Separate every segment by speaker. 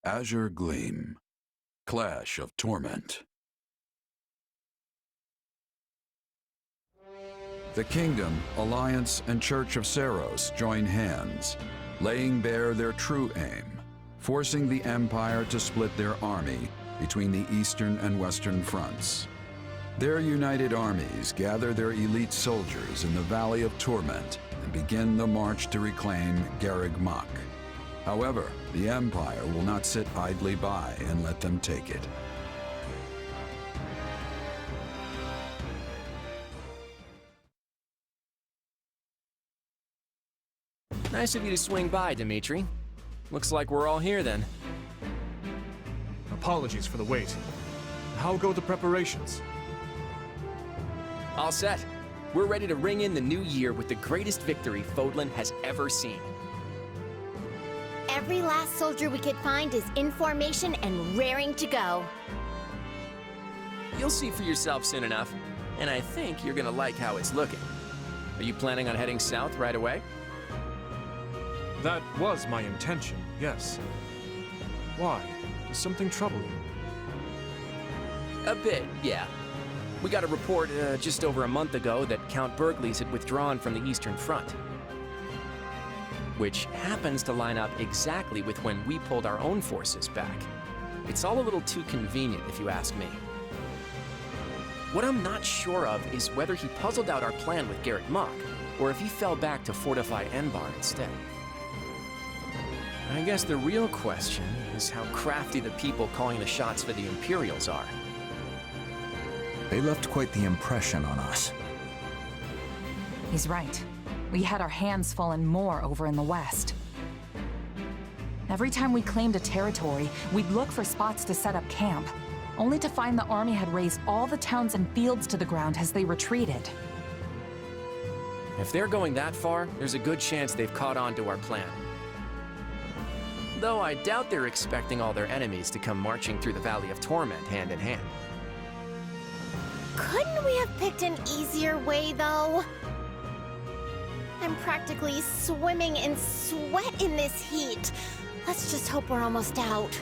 Speaker 1: Azure Gleam. Clash of Torment. The Kingdom, Alliance, and Church of Seros join hands, laying bare their true aim, forcing the Empire to split their army between the Eastern and Western fronts. Their united armies gather their elite soldiers in the Valley of Torment and begin the march to reclaim Garreg Mach. However, the Empire will not sit idly by and let them take it.
Speaker 2: Nice of you to swing by, Dimitri. Looks like we're all here then.
Speaker 3: Apologies for the wait. How go the preparations?
Speaker 2: All set. We're ready to ring in the new year with the greatest victory Fodlan has ever seen.
Speaker 4: Every last soldier we could find is in formation and raring to go.
Speaker 2: You'll see for yourself soon enough, and I think you're gonna like how it's looking. Are you planning on heading south right away?
Speaker 3: That was my intention, yes. Why? Does something trouble you?
Speaker 2: A bit, yeah. We got a report just over a month ago that Count Bergley's had withdrawn from the Eastern Front. Which happens to line up exactly with when we pulled our own forces back. It's all a little too convenient, if you ask me. What I'm not sure of is whether he puzzled out our plan with Garreg Mach, or if he fell back to fortify Enbar instead. I guess the real question is how crafty the people calling the shots for the Imperials are.
Speaker 5: They left quite the impression on us.
Speaker 6: He's right. We had our hands full and more over in the west. Every time we claimed a territory, we'd look for spots to set up camp, only to find the army had razed all the towns and fields to the ground as they retreated.
Speaker 2: If they're going that far, there's a good chance they've caught on to our plan. Though I doubt they're expecting all their enemies to come marching through the Valley of Torment hand in hand.
Speaker 4: Couldn't we have picked an easier way, though? I'm practically swimming in sweat in this heat. Let's just hope we're almost out.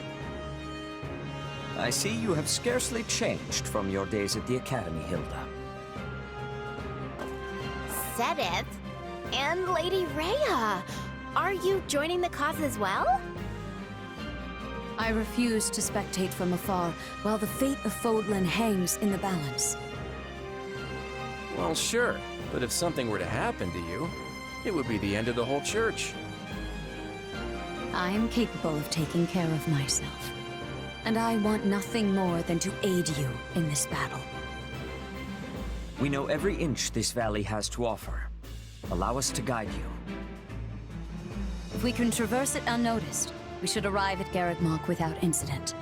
Speaker 7: I see you have scarcely changed from your days at the Academy, Hilda.
Speaker 4: Sedith and Lady Rhea, are you joining the cause as well?
Speaker 8: I refuse to spectate from afar while the fate of Fodlan hangs in the balance.
Speaker 2: Well, sure, but if something were to happen to you, it would be the end of the whole church.
Speaker 8: I am capable of taking care of myself, and I want nothing more than to aid you in this battle.
Speaker 7: We know every inch this valley has to offer. Allow us to guide you.
Speaker 8: If we can traverse it unnoticed, we should arrive at Garreg Mach without incident.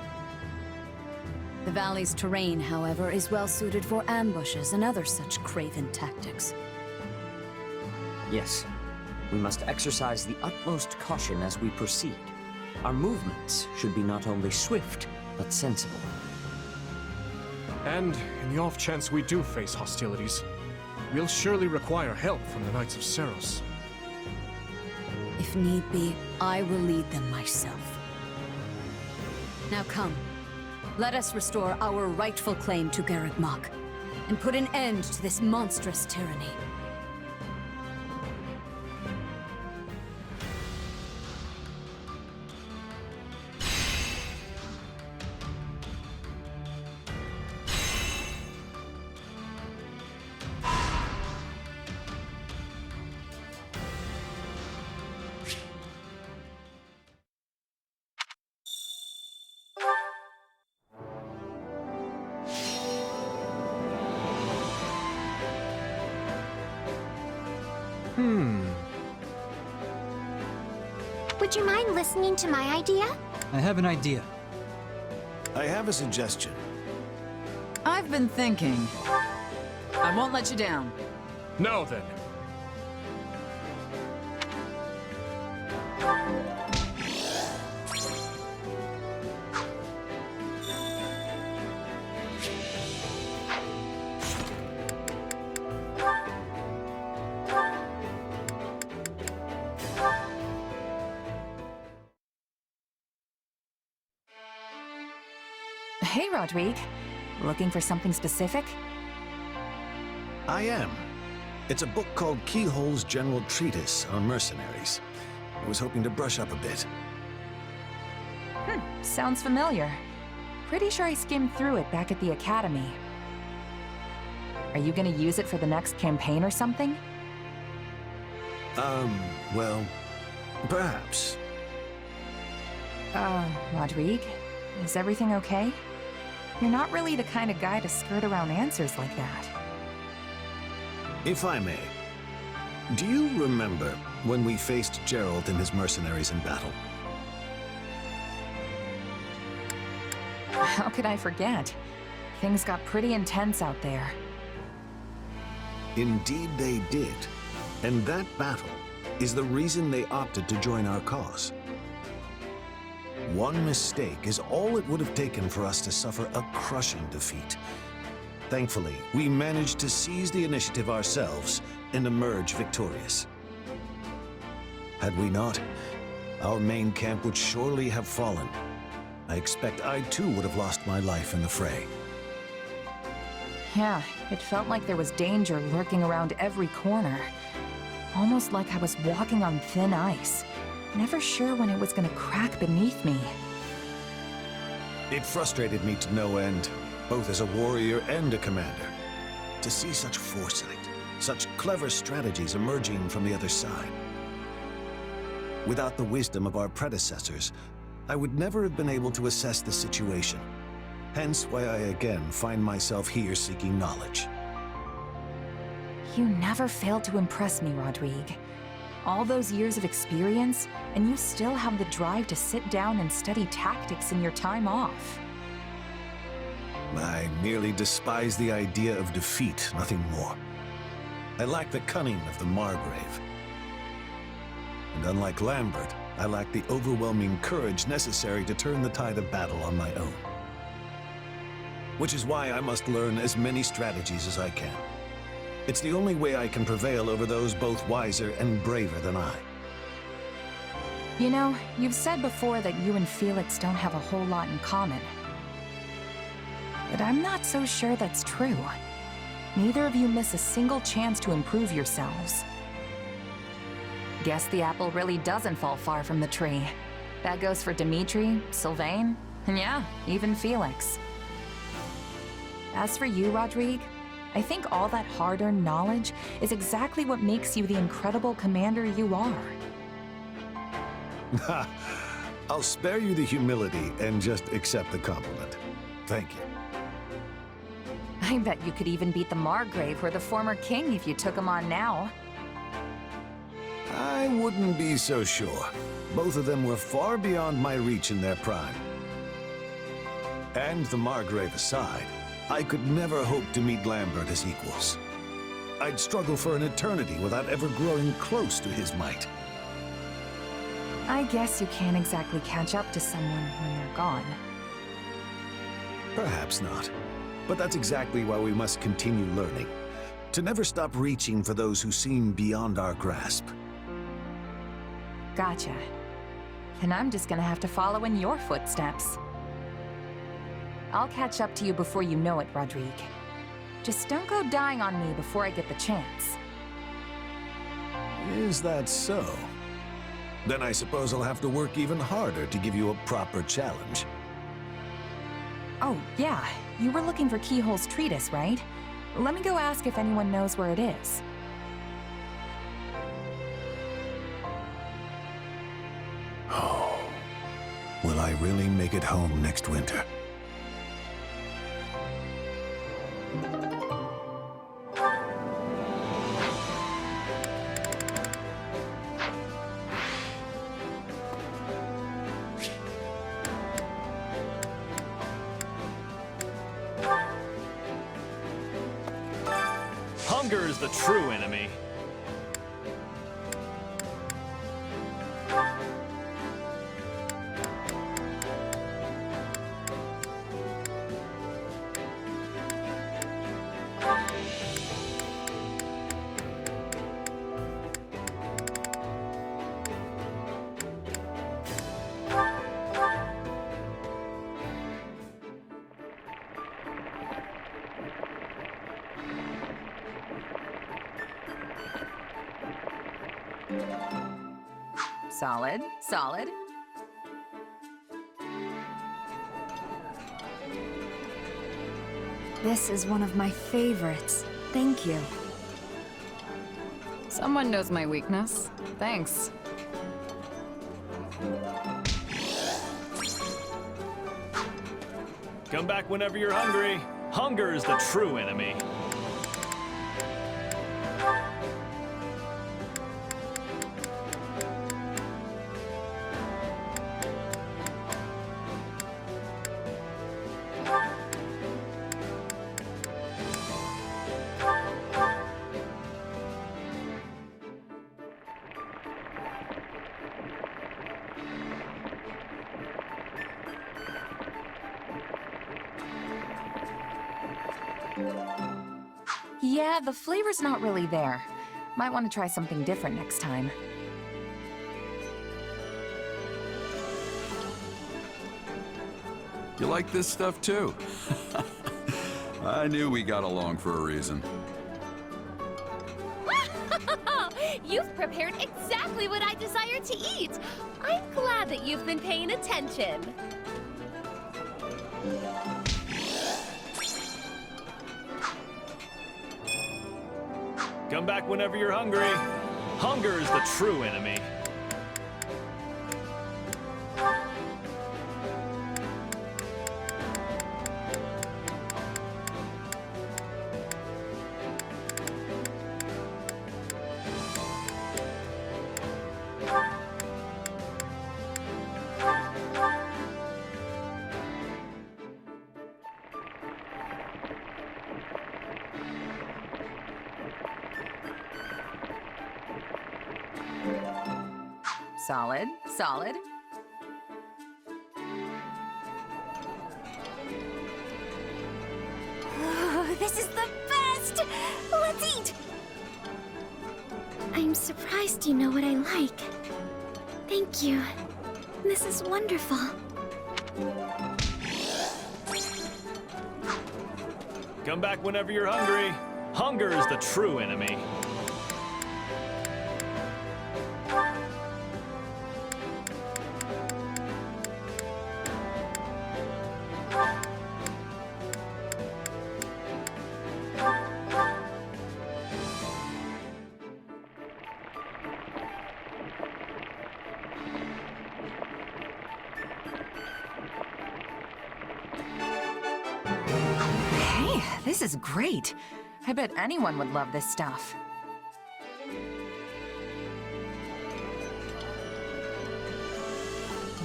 Speaker 8: The valley's terrain, however, is well suited for ambushes and other such craven tactics.
Speaker 7: Yes, we must exercise the utmost caution as we proceed. Our movements should be not only swift, but sensible.
Speaker 3: And in the off chance we do face hostilities, we'll surely require help from the Knights of Seros.
Speaker 8: If need be, I will lead them myself. Now come, let us restore our rightful claim to Garreg Mach, and put an end to this monstrous tyranny.
Speaker 4: Would you mind listening to my idea?
Speaker 5: I have an idea.
Speaker 9: I have a suggestion.
Speaker 6: I've been thinking. I won't let you down.
Speaker 3: Now then.
Speaker 6: Hey, Rodrigue. Looking for something specific?
Speaker 9: I am. It's a book called Keyhole's General Treatise on Mercenaries. I was hoping to brush up a bit.
Speaker 6: Sounds familiar. Pretty sure I skimmed through it back at the academy. Are you gonna use it for the next campaign or something?
Speaker 9: Well, perhaps.
Speaker 6: Rodrigue, is everything okay? You're not really the kind of guy to skirt around answers like that.
Speaker 9: If I may, do you remember when we faced Jeralt and his mercenaries in battle?
Speaker 6: How could I forget? Things got pretty intense out there.
Speaker 9: Indeed they did. And that battle is the reason they opted to join our cause. One mistake is all it would have taken for us to suffer a crushing defeat. Thankfully, we managed to seize the initiative ourselves and emerge victorious. Had we not, our main camp would surely have fallen. I expect I too would have lost my life in the fray.
Speaker 6: Yeah, it felt like there was danger lurking around every corner. Almost like I was walking on thin ice. Never sure when it was gonna crack beneath me.
Speaker 9: It frustrated me to no end, both as a warrior and a commander. To see such foresight, such clever strategies emerging from the other side. Without the wisdom of our predecessors, I would never have been able to assess the situation. Hence why I again find myself here seeking knowledge.
Speaker 6: You never failed to impress me, Rodrigue. All those years of experience, and you still have the drive to sit down and study tactics in your time off.
Speaker 9: I merely despise the idea of defeat, nothing more. I lack the cunning of the Margrave. And unlike Lambert, I lack the overwhelming courage necessary to turn the tide of battle on my own. Which is why I must learn as many strategies as I can. It's the only way I can prevail over those both wiser and braver than I.
Speaker 6: You know, you've said before that you and Felix don't have a whole lot in common. But I'm not so sure that's true. Neither of you miss a single chance to improve yourselves. Guess the apple really doesn't fall far from the tree. That goes for Dimitri, Sylvain, and yeah, even Felix. As for you, Rodrigue, I think all that hard-earned knowledge is exactly what makes you the incredible commander you are.
Speaker 9: I'll spare you the humility and just accept the compliment. Thank you.
Speaker 6: I bet you could even beat the Margrave or the former king if you took him on now.
Speaker 9: I wouldn't be so sure. Both of them were far beyond my reach in their prime. And the Margrave aside, I could never hope to meet Lambert as equals. I'd struggle for an eternity without ever growing close to his might.
Speaker 6: I guess you can't exactly catch up to someone when they're gone.
Speaker 9: Perhaps not. But that's exactly why we must continue learning. To never stop reaching for those who seem beyond our grasp.
Speaker 6: Gotcha. Then I'm just gonna have to follow in your footsteps. I'll catch up to you before you know it, Rodrigue. Just don't go dying on me before I get the chance.
Speaker 9: Is that so? Then I suppose I'll have to work even harder to give you a proper challenge.
Speaker 6: Oh, yeah. You were looking for Keyhole's treatise, right? Let me go ask if anyone knows where it is.
Speaker 9: Oh. Will I really make it home next winter?
Speaker 3: Hunger is the true enemy.
Speaker 6: Solid, solid.
Speaker 8: This is one of my favorites. Thank you.
Speaker 6: Someone knows my weakness. Thanks.
Speaker 10: Come back whenever you're hungry. Hunger is the true enemy.
Speaker 6: Yeah, the flavor's not really there. Might want to try something different next time.
Speaker 1: You like this stuff too? I knew we got along for a reason.
Speaker 11: You've prepared exactly what I desire to eat. I'm glad that you've been paying attention.
Speaker 10: Come back whenever you're hungry. Hunger is the true enemy.
Speaker 6: Solid, solid.
Speaker 4: Oh, this is the best! Let's eat! I'm surprised you know what I like. Thank you. This is wonderful.
Speaker 10: Come back whenever you're hungry. Hunger is the true enemy.
Speaker 6: Hey, this is great. I bet anyone would love this stuff.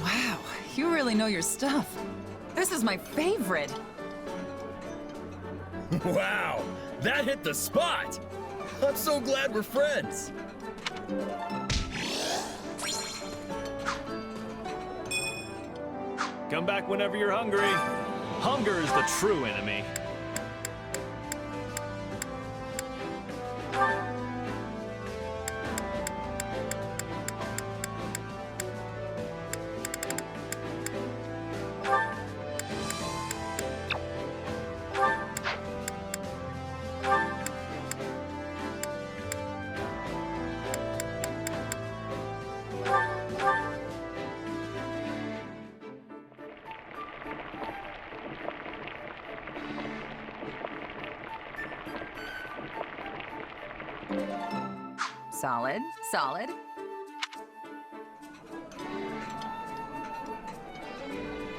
Speaker 6: Wow, you really know your stuff. This is my favorite.
Speaker 12: Wow, that hit the spot! I'm so glad we're friends.
Speaker 10: Come back whenever you're hungry. Hunger is the true enemy.
Speaker 6: Solid, solid.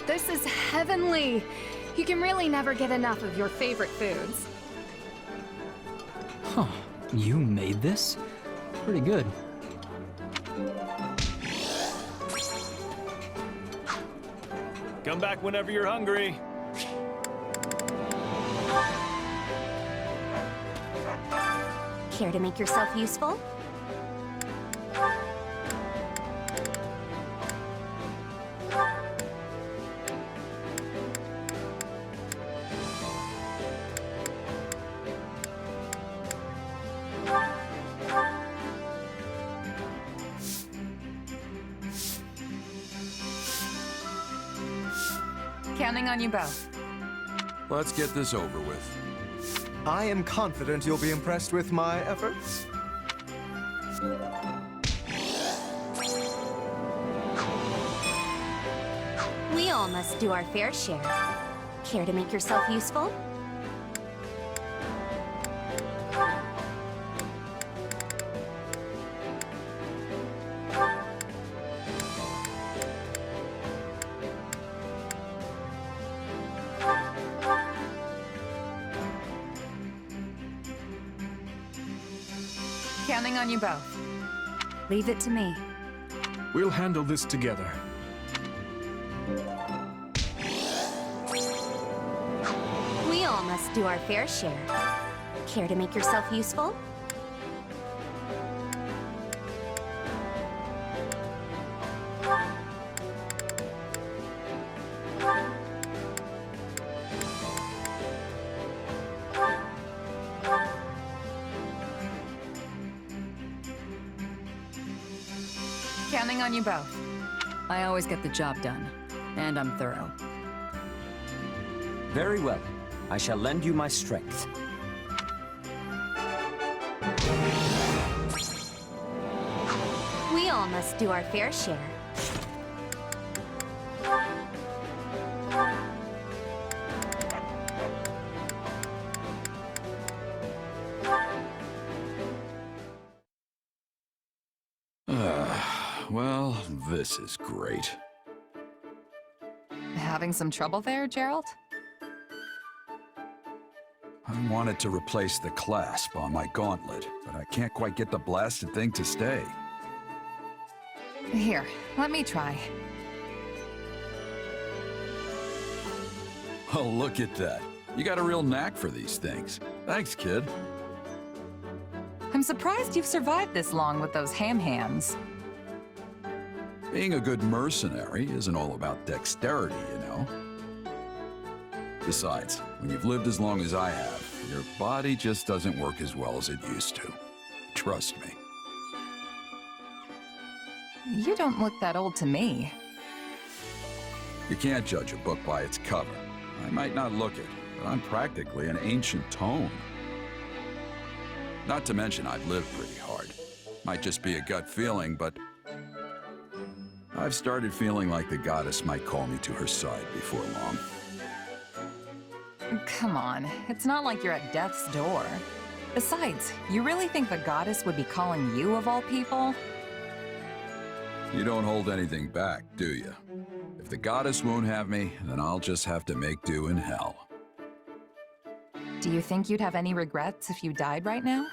Speaker 11: This is heavenly. You can really never get enough of your favorite foods.
Speaker 13: Huh. You made this? Pretty good.
Speaker 10: Come back whenever you're hungry.
Speaker 4: Care to make yourself useful?
Speaker 6: Counting on you both.
Speaker 1: Let's get this over with.
Speaker 5: I am confident you'll be impressed with my efforts.
Speaker 11: all must do our fair share. Care to make yourself useful?
Speaker 6: Counting on you both.
Speaker 8: Leave it to me.
Speaker 3: We'll handle this together.
Speaker 11: We all must do our fair share. Care to make yourself useful?
Speaker 6: Counting on you both.
Speaker 8: I always get the job done, and I'm thorough.
Speaker 7: Very well. I shall lend you my strength.
Speaker 11: We all must do our fair share.
Speaker 1: Well, this is great.
Speaker 6: Having some trouble there, Jeralt?
Speaker 1: I wanted to replace the clasp on my gauntlet, but I can't quite get the blasted thing to stay.
Speaker 6: Here, let me try.
Speaker 1: Oh, look at that. You got a real knack for these things. Thanks, kid.
Speaker 6: I'm surprised you've survived this long with those ham hands.
Speaker 1: Being a good mercenary isn't all about dexterity, you know. Besides, when you've lived as long as I have, your body just doesn't work as well as it used to. Trust me.
Speaker 6: You don't look that old to me.
Speaker 1: You can't judge a book by its cover. I might not look it, but I'm practically an ancient tome. Not to mention I've lived pretty hard. Might just be a gut feeling, but I've started feeling like the goddess might call me to her side before long.
Speaker 6: Come on, it's not like you're at death's door. Besides, you really think the goddess would be calling you of all people?
Speaker 1: You don't hold anything back, do you? If the goddess won't have me, then I'll just have to make do in hell.
Speaker 6: Do you think you'd have any regrets if you died right now?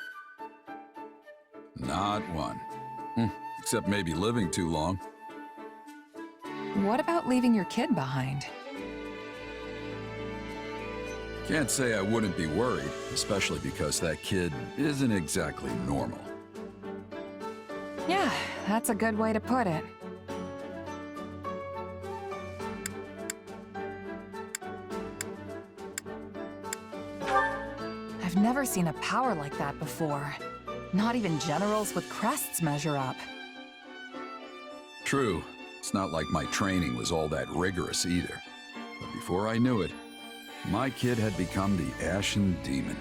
Speaker 1: Not one. Except maybe living too long.
Speaker 6: What about leaving your kid behind?
Speaker 1: Can't say I wouldn't be worried, especially because that kid isn't exactly normal.
Speaker 6: Yeah, that's a good way to put it. I've never seen a power like that before. Not even generals with crests measure up.
Speaker 1: True. It's not like my training was all that rigorous either. But before I knew it, my kid had become the Ashen Demon.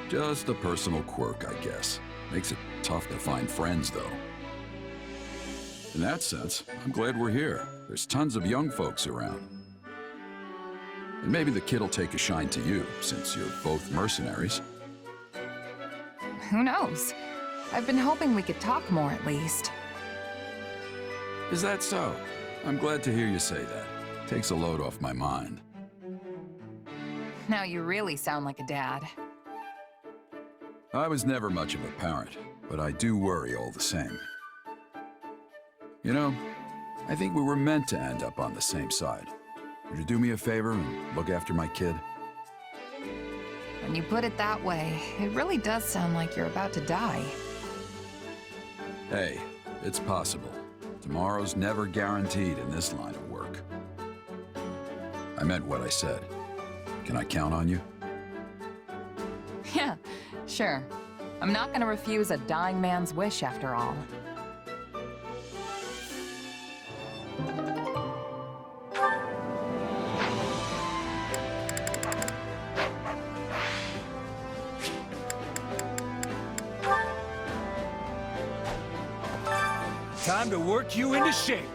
Speaker 1: Just a personal quirk, I guess. Makes it tough to find friends, though. In that sense, I'm glad we're here. There's tons of young folks around. And maybe the kid'll take a shine to you, since you're both mercenaries.
Speaker 6: Who knows? I've been hoping we could talk more at least.
Speaker 1: Is that so? I'm glad to hear you say that. Takes a load off my mind.
Speaker 6: Now you really sound like a dad.
Speaker 1: I was never much of a parent, but I do worry all the same. You know, I think we were meant to end up on the same side. Would you do me a favor and look after my kid?
Speaker 6: When you put it that way, it really does sound like you're about to die.
Speaker 1: Hey, it's possible. Tomorrow's never guaranteed in this line of work. I meant what I said. Can I count on you?
Speaker 6: Yeah, sure. I'm not gonna refuse a dying man's wish after all.
Speaker 3: Time to work you into shape.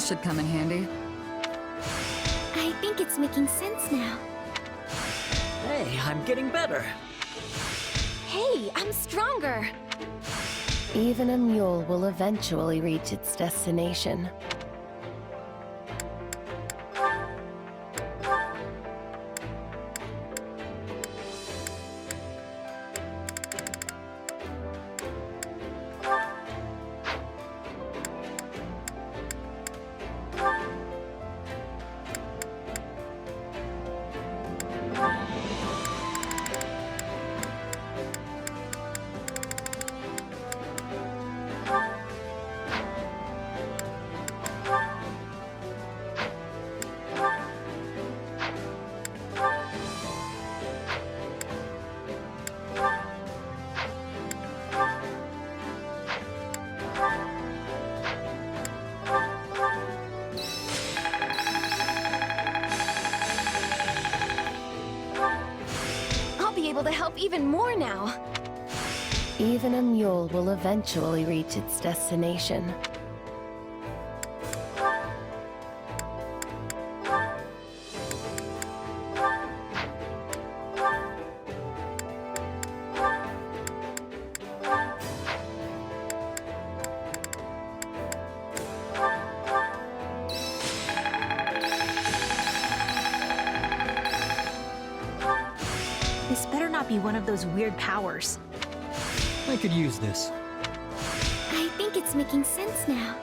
Speaker 8: This should come in handy.
Speaker 11: I think it's making sense now.
Speaker 7: Hey, I'm getting better.
Speaker 11: Hey, I'm stronger.
Speaker 4: Even a mule will eventually reach its destination.
Speaker 11: Able to help even more now.
Speaker 4: Even a mule will eventually reach its destination.
Speaker 14: This better not be one of those weird powers.
Speaker 13: I could use this.
Speaker 11: I think it's making sense now.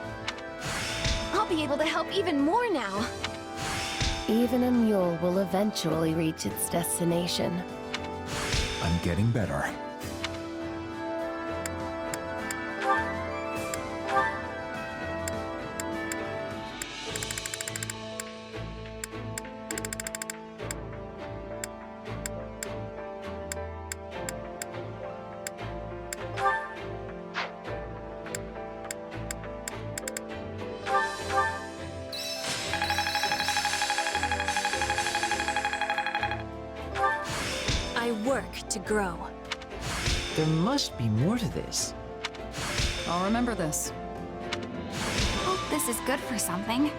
Speaker 11: I'll be able to help even more now.
Speaker 4: Even a mule will eventually reach its destination.
Speaker 5: I'm getting better.
Speaker 14: I work to grow.
Speaker 7: There must be more to this.
Speaker 6: I'll remember this.
Speaker 11: Hope this is good for something.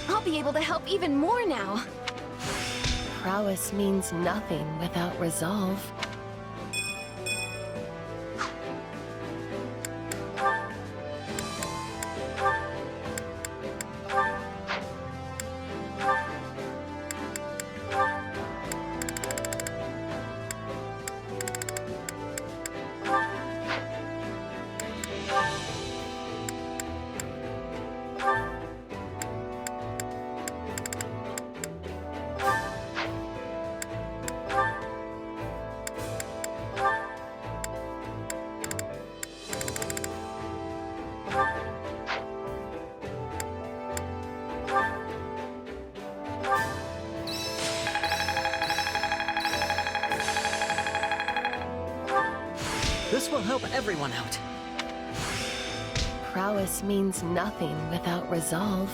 Speaker 11: I'll be able to help even more now.
Speaker 4: Prowess means nothing without resolve.
Speaker 7: This will help everyone out.
Speaker 4: Prowess means nothing without resolve.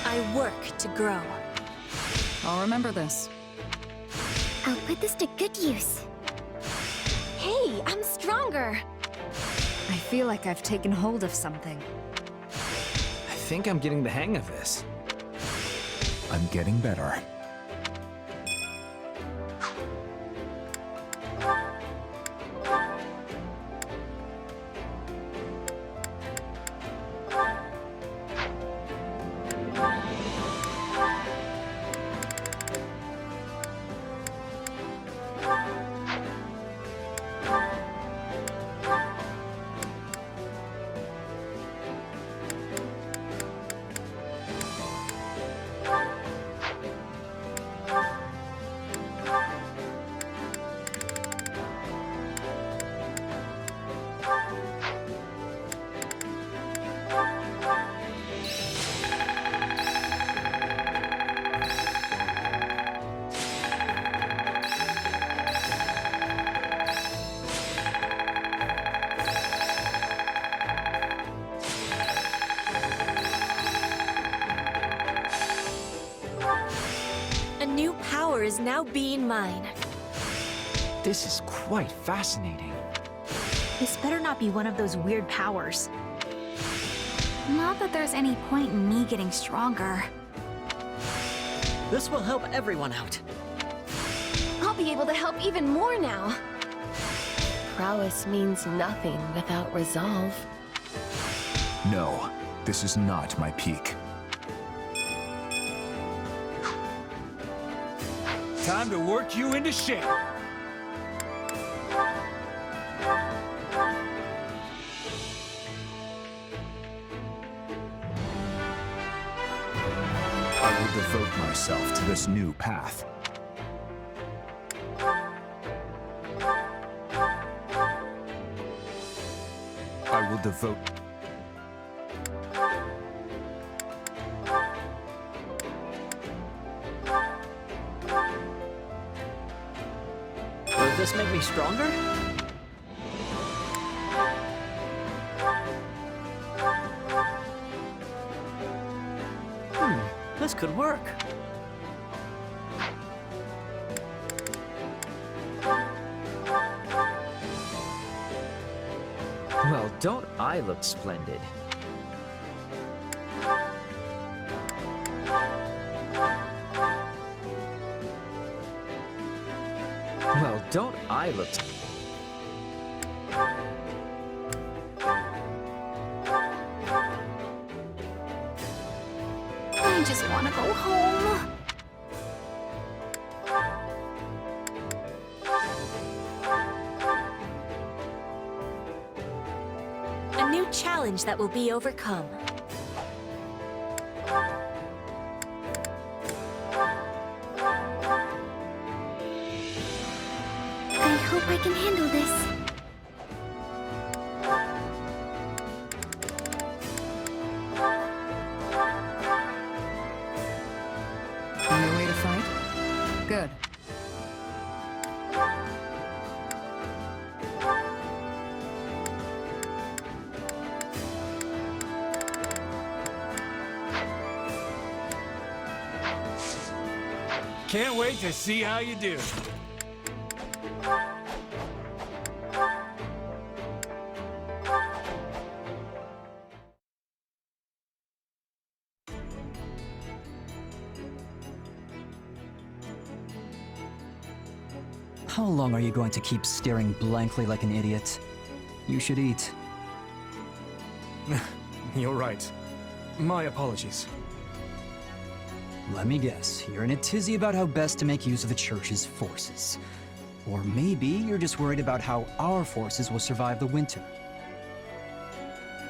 Speaker 14: I work to grow.
Speaker 6: I'll remember this.
Speaker 11: I'll put this to good use. Hey, I'm stronger.
Speaker 14: I feel like I've taken hold of something.
Speaker 3: I think I'm getting the hang of this.
Speaker 5: I'm getting better.
Speaker 14: new power is now being mine.
Speaker 13: This is quite fascinating.
Speaker 14: This better not be one of those weird powers.
Speaker 15: Not that there's any point in me getting stronger.
Speaker 7: This will help everyone out.
Speaker 11: I'll be able to help even more now.
Speaker 16: Prowess means nothing without resolve.
Speaker 5: No, this is not my peak.
Speaker 13: Time to work you into shape.
Speaker 5: I will devote myself to this new path. I will devote...
Speaker 7: Will this make me stronger? This could work.
Speaker 2: Well, don't I look splendid? Well, don't I look...
Speaker 15: I just want to go home.
Speaker 14: A new challenge that will be overcome.
Speaker 15: I hope I can handle this.
Speaker 6: On your way to fight? Good.
Speaker 13: Can't wait to see how you do. How long are you going to keep staring blankly like an idiot? You should eat.
Speaker 3: You're right. My apologies.
Speaker 13: Let me guess, you're in a tizzy about how best to make use of the Church's forces. Or maybe you're just worried about how our forces will survive the winter.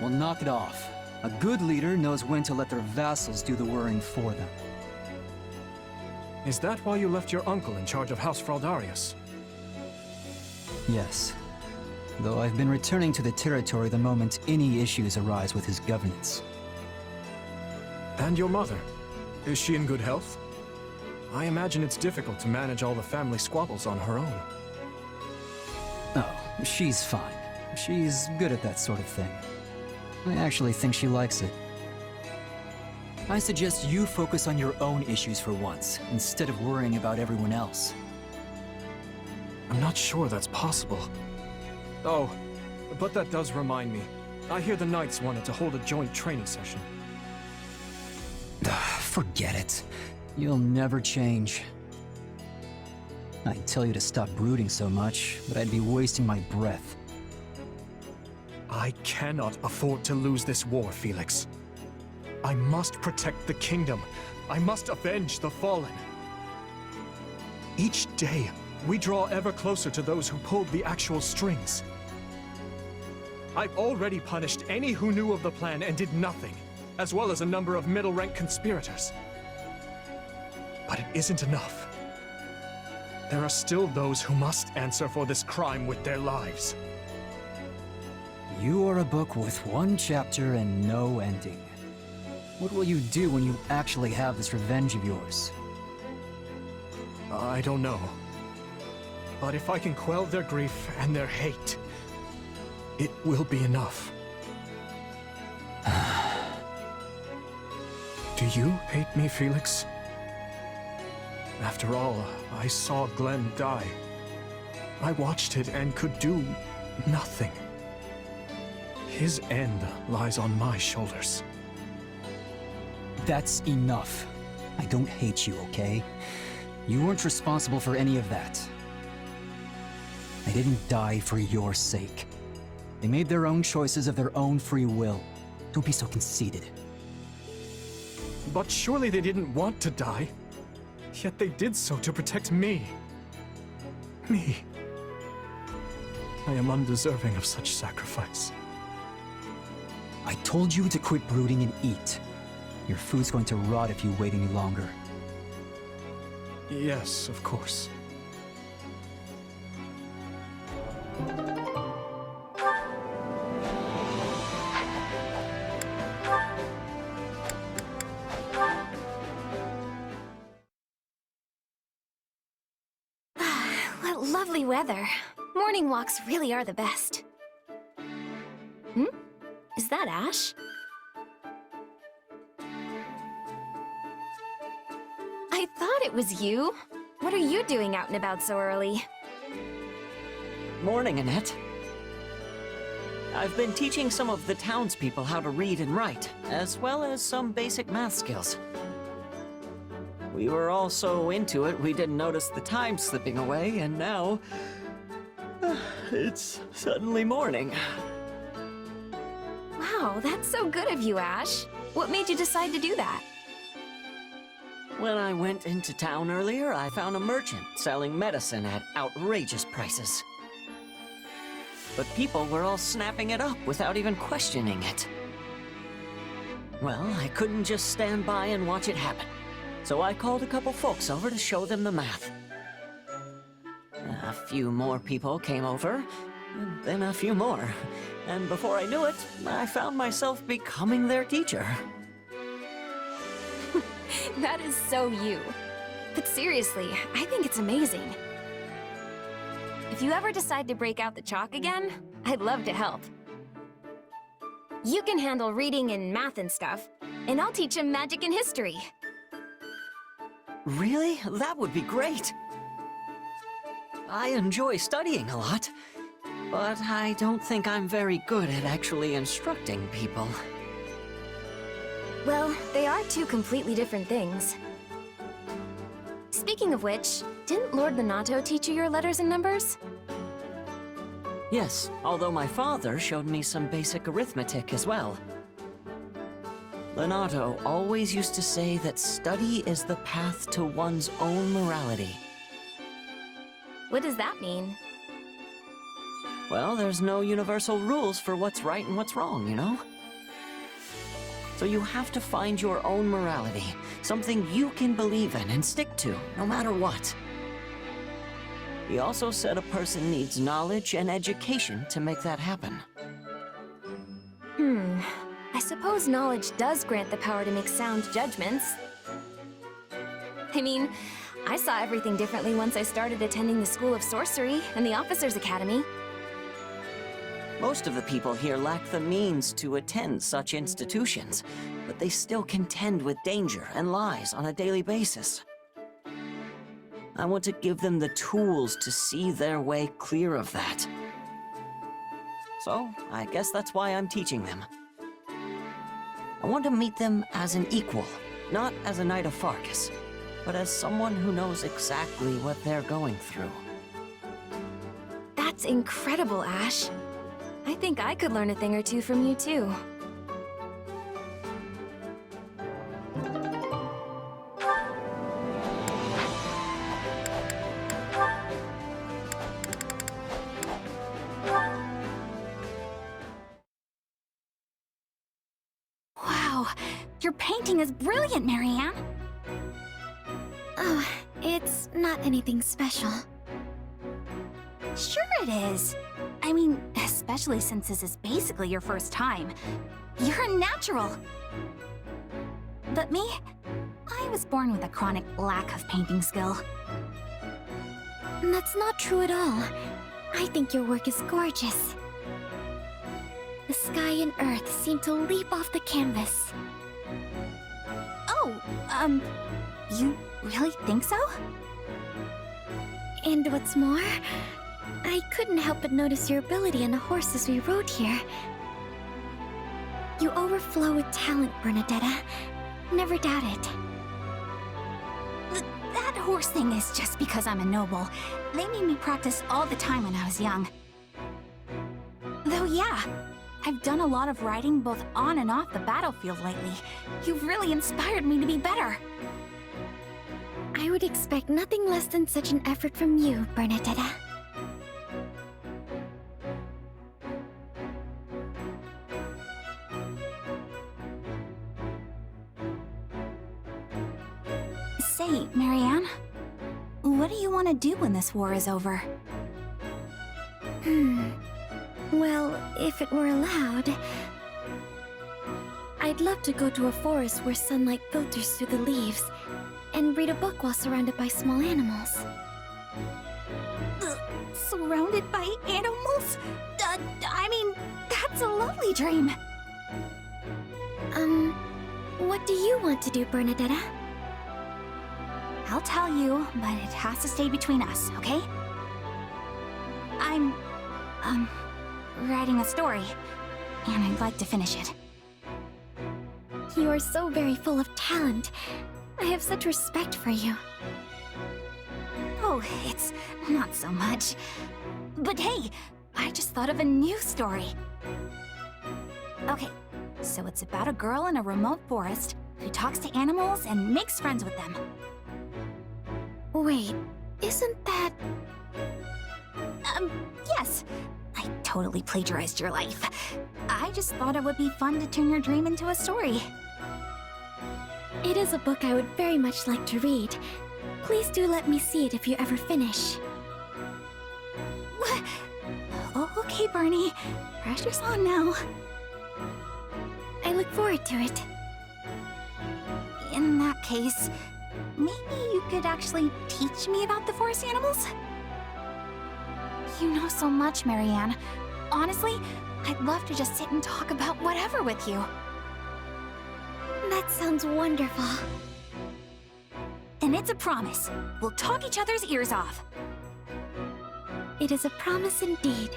Speaker 13: Well, knock it off. A good leader knows when to let their vassals do the worrying for them.
Speaker 3: Is that why you left your uncle in charge of House Fraldarius?
Speaker 13: Yes. Though I've been returning to the territory the moment any issues arise with his governance.
Speaker 3: And your mother? Is she in good health? I imagine it's difficult to manage all the family squabbles on her own.
Speaker 13: Oh, she's fine. She's good at that sort of thing. I actually think she likes it. I suggest you focus on your own issues for once, instead of worrying about everyone else.
Speaker 3: I'm not sure that's possible. Oh, but that does remind me. I hear the Knights wanted to hold a joint training session.
Speaker 13: Forget it. You'll never change. I'd tell you to stop brooding so much, but I'd be wasting my breath.
Speaker 3: I cannot afford to lose this war, Felix. I must protect the kingdom. I must avenge the fallen. Each day, we draw ever closer to those who pulled the actual strings. I've already punished any who knew of the plan and did nothing, as well as a number of middle-rank conspirators. But it isn't enough. There are still those who must answer for this crime with their lives.
Speaker 13: You are a book with one chapter and no ending. What will you do when you actually have this revenge of yours?
Speaker 3: I don't know. But if I can quell their grief and their hate, it will be enough. Do you hate me, Felix? After all, I saw Glenn die. I watched it and could do nothing. His end lies on my shoulders.
Speaker 13: That's enough. I don't hate you, okay? You weren't responsible for any of that. They didn't die for your sake. They made their own choices of their own free will. Don't be so conceited.
Speaker 3: But surely they didn't want to die. Yet they did so to protect me. Me. I am undeserving of such sacrifice.
Speaker 13: I told you to quit brooding and eat. Your food's going to rot if you wait any longer.
Speaker 3: Yes, of course.
Speaker 15: What lovely weather. Morning walks really are the best. Is that Ashe? I thought it was you. What are you doing out and about so early?
Speaker 7: Morning, Annette. I've been teaching some of the townspeople how to read and write, as well as some basic math skills. We were all so into it we didn't notice the time slipping away, and now... it's suddenly morning.
Speaker 15: Wow, that's so good of you, Ashe. What made you decide to do that?
Speaker 7: When I went into town earlier, I found a merchant selling medicine at outrageous prices. But people were all snapping it up without even questioning it. Well, I couldn't just stand by and watch it happen. So I called a couple folks over to show them the math. A few more people came over, and then a few more. And before I knew it, I found myself becoming their teacher.
Speaker 15: That is so you. But seriously, I think it's amazing. If you ever decide to break out the chalk again, I'd love to help. You can handle reading and math and stuff, and I'll teach him magic and history.
Speaker 7: Really? That would be great. I enjoy studying a lot, but I don't think I'm very good at actually instructing people.
Speaker 15: Well, they are two completely different things. Speaking of which, didn't Lord Lonato teach you your letters and numbers?
Speaker 7: Yes, although my father showed me some basic arithmetic as well. Lonato always used to say that study is the path to one's own morality.
Speaker 15: What does that mean?
Speaker 7: Well, there's no universal rules for what's right and what's wrong, you know? So you have to find your own morality, something you can believe in and stick to, no matter what. He also said a person needs knowledge and education to make that happen.
Speaker 15: I suppose knowledge does grant the power to make sound judgments. I mean, I saw everything differently once I started attending the School of Sorcery and the Officers' Academy.
Speaker 7: Most of the people here lack the means to attend such institutions, but they still contend with danger and lies on a daily basis. I want to give them the tools to see their way clear of that. So, I guess that's why I'm teaching them. I want to meet them as an equal, not as a Knight of Farkas, but as someone who knows exactly what they're going through.
Speaker 15: That's incredible, Ashe. I think I could learn a thing or two from you, too. Wow, your painting is brilliant, Marianne.
Speaker 4: Oh, it's not anything special.
Speaker 15: Sure it is. I mean, especially since this is basically your first time. You're a natural. But me? I was born with a chronic lack of painting skill.
Speaker 4: That's not true at all. I think your work is gorgeous. The sky and earth seem to leap off the canvas.
Speaker 15: Oh, You really think so?
Speaker 17: And what's more, I couldn't help but notice your ability on the horse as we rode here. You overflow with talent, Bernadetta. Never doubt it.
Speaker 15: That horse thing is just because I'm a noble. They made me practice all the time when I was young. Though yeah, I've done a lot of riding both on and off the battlefield lately. You've really inspired me to be better.
Speaker 17: I would expect nothing less than such an effort from you, Bernadetta.
Speaker 15: Say, Marianne, what do you want to do when this war is over?
Speaker 17: Well, if it were allowed, I'd love to go to a forest where sunlight filters through the leaves and read a book while surrounded by small animals.
Speaker 15: Surrounded by animals? I mean, that's a lovely dream.
Speaker 17: What do you want to do, Bernadetta?
Speaker 15: I'll tell you, but it has to stay between us, okay? I'm, writing a story, and I'd like to finish it.
Speaker 17: You are so very full of talent. I have such respect for you.
Speaker 15: Oh, it's not so much. But hey, I just thought of a new story. Okay, so it's about a girl in a remote forest who talks to animals and makes friends with them.
Speaker 17: Wait, isn't that...
Speaker 15: Yes. I totally plagiarized your life. I just thought it would be fun to turn your dream into a story.
Speaker 17: It is a book I would very much like to read. Please do let me see it if you ever finish.
Speaker 15: Oh, okay, Bernie. Pressure's on now.
Speaker 17: I look forward to it.
Speaker 15: In that case, maybe you could actually teach me about the forest animals? You know so much, Marianne. Honestly, I'd love to just sit and talk about whatever with you.
Speaker 17: That sounds wonderful.
Speaker 15: Then it's a promise. We'll talk each other's ears off.
Speaker 17: It is a promise indeed.